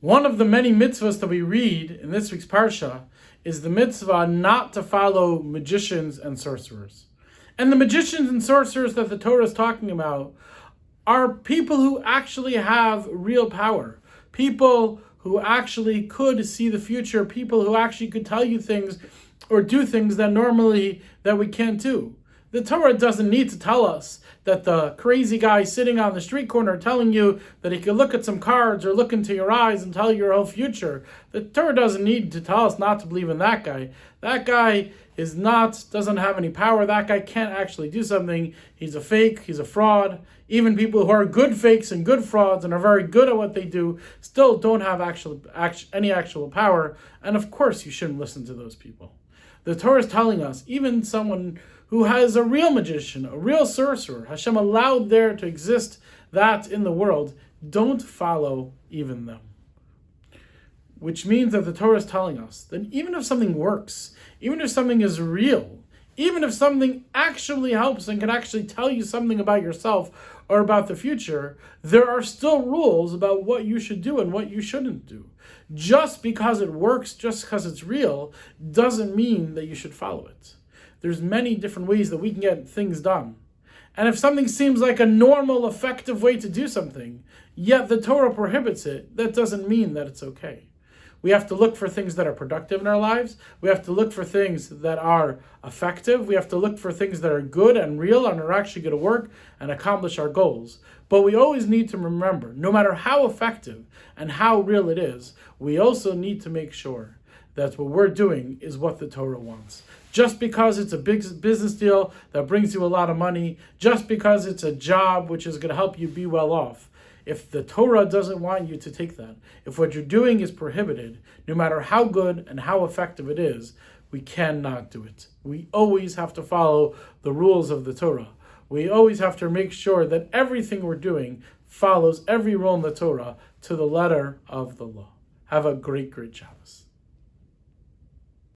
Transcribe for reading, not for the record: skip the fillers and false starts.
One of the many mitzvahs that we read in this week's Parsha is the mitzvah not to follow magicians and sorcerers. And the magicians and sorcerers that the Torah is talking about are people who actually have real power. People who actually could see the future. People who actually could tell you things or do things that normally that we can't do. The Torah doesn't need to tell us that the crazy guy sitting on the street corner telling you that he can look at some cards or look into your eyes and tell you your whole future. The Torah doesn't need to tell us not to believe in that guy. That guy doesn't have any power. That guy can't actually do something. He's a fake, he's a fraud. Even people who are good fakes and good frauds and are very good at what they do still don't have any actual power. And of course you shouldn't listen to those people. The Torah is telling us, even someone who has a real magician, a real sorcerer, Hashem allowed there to exist that in the world, don't follow even them. Which means that the Torah is telling us that even if something works, even if something is real, even if something actually helps and can actually tell you something about yourself or about the future, there are still rules about what you should do and what you shouldn't do. Just because it works, just because it's real, doesn't mean that you should follow it. There's many different ways that we can get things done. And if something seems like a normal, effective way to do something, yet the Torah prohibits it, that doesn't mean that it's okay. We have to look for things that are productive in our lives. We have to look for things that are effective. We have to look for things that are good and real and are actually going to work and accomplish our goals. But we always need to remember, no matter how effective and how real it is, we also need to make sure that what we're doing is what the Torah wants. Just because it's a big business deal that brings you a lot of money, just because it's a job which is going to help you be well off, if the Torah doesn't want you to take that, if what you're doing is prohibited, no matter how good and how effective it is, we cannot do it. We always have to follow the rules of the Torah. We always have to make sure that everything we're doing follows every rule in the Torah to the letter of the law. Have a great, great Shabbos.